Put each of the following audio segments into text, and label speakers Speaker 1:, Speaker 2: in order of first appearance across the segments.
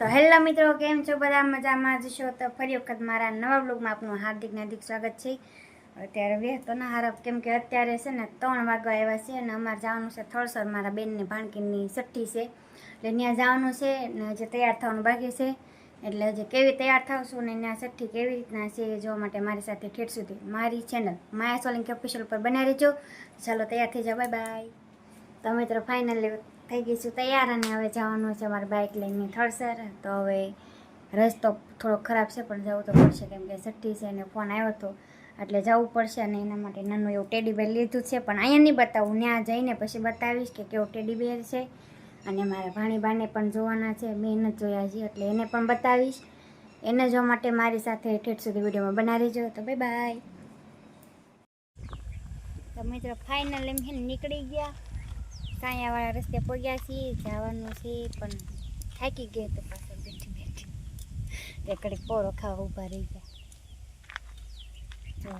Speaker 1: તો હેલો મિત્રો, કેમ છો? બધા મજામાં જ છો? તો ફરી વખત મારા નવા બ્લોગમાં આપનું હાર્દિક સ્વાગત છે. અત્યારે વ્યસ્ત ના હારપ, કેમ કે અત્યારે છે ને 3 વાગવા આવ્યા છે અને અમારે જવાનું છે થળસર, મારા બેનની ભાણકીની છઠ્ઠી છે એટલે ત્યાં જવાનું છે ને હજી તૈયાર થવાનું બાકી છે. એટલે હજી કેવી તૈયાર થશું ને ત્યાં છઠ્ઠી કેવી રીતના છે એ જોવા માટે મારી સાથે ઠેઠ સુધી મારી ચેનલ માયા સોલંકી ઓફિશિયલ પર બનાવી રહેજો. ચાલો તૈયાર થઈ જાઓ, બાય બાય. તો મિત્રો ફાઇનલી થઈ ગઈ છું તૈયાર અને હવે જવાનું છે અમારે બાઇક લઈને થળસર. તો હવે રસ્તો થોડો ખરાબ છે પણ જવું તો પડશે, કેમ કે છઠ્ઠી છે અને ફોન આવ્યો હતો એટલે જવું પડશે. અને એના માટે નાનું એવું ટેડી બેર લીધું છે, પણ અહીંયા નહીં બતાવું, ત્યાં જઈને પછી બતાવીશ કે કેવો ટેડી બેર છે. અને મારા ભાણીબાને પણ જોવાના છે, મેં નથી જોયા છે એટલે એને પણ બતાવીશ. એને જોવા માટે મારી સાથે ઠેઠ સુધી વિડીયોમાં બનાવી રહેજો. તો બાય બાય. તો મિત્રો ફાઇનલ એમ છે નીકળી ગયા, સાયાવાળા રસ્તે પહોંચ્યા છીએ, જવાનું છે પણ થાકી ગઈ તો પાછળ બેઠી બેઠી તે કડીક પોરો ખાવા ઊભા રહી ગયા. જો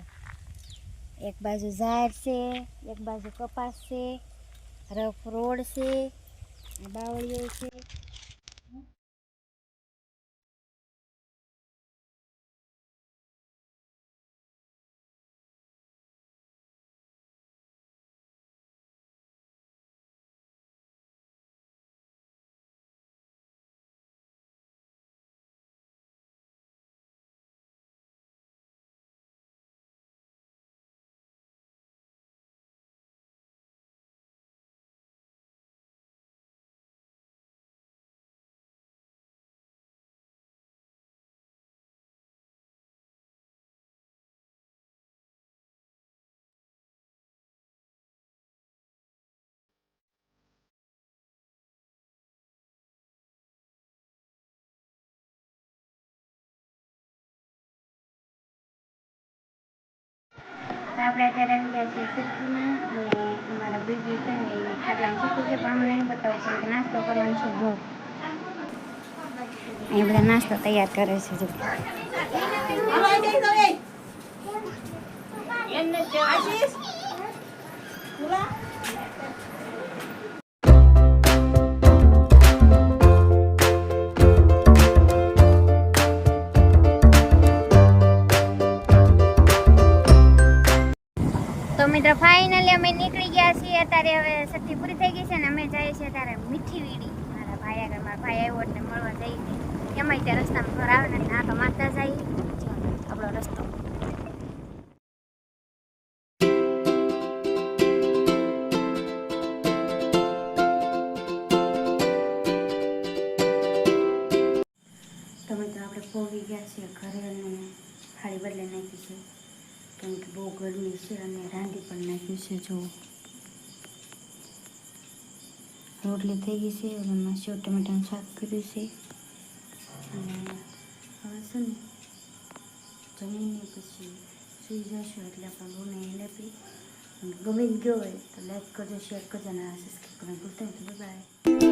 Speaker 1: એક બાજુ ઝાડ છે, એક બાજુ કપાસ છે, રફ રોડ છે, બાવળીઓ છે. આપણે અત્યારે આવી ગયા છીએ સિટીમાં અને અમારા બીજી છે ને એ ખાટલામાં શીખી છે, પણ અમને નહીં બતાવું છે કે નાસ્તો કરવાનો છે. જો અહીંયા બધા નાસ્તો તૈયાર કરે છે. જો તો મિત્રો ફાઇનલી અમે નીકળી ગયા છીએ. અત્યારે હવે છઠ્ઠી પૂરી થઈ ગઈ છે ને અમે જઈએ છીએ અત્યારે મીઠી વીડી. મારા ભાઈ આગળ મારા ભાઈ આવ્યો એટલે મળવા જઈએ. એમાંય ત્યાં રસ્તામાં ઘર આવે ને આ તો માતા જાય આપણો રસ્તો. તો મિત્રો આપણે પહોંચી ગયા છીએ ઘરે અને થાળી બદલે નાખી છે, કેમ કે બહુ ગરમી છે અને રાંધી પણ નાખ્યું છે. જો રોટલી થઈ ગઈ છે, એમાં સેવ ટમેટાનું શાક કર્યું છે અને હવે છે ને જમીને પછી સૂઈ જશું એટલે આપણે બહુ નહીં આપી. ગમી ગયો હોય તો લાઈક કરજો, શેર કરજો અને સબસ્ક્રાઈબ કરવાનું ભૂલતા નહીં. બાય.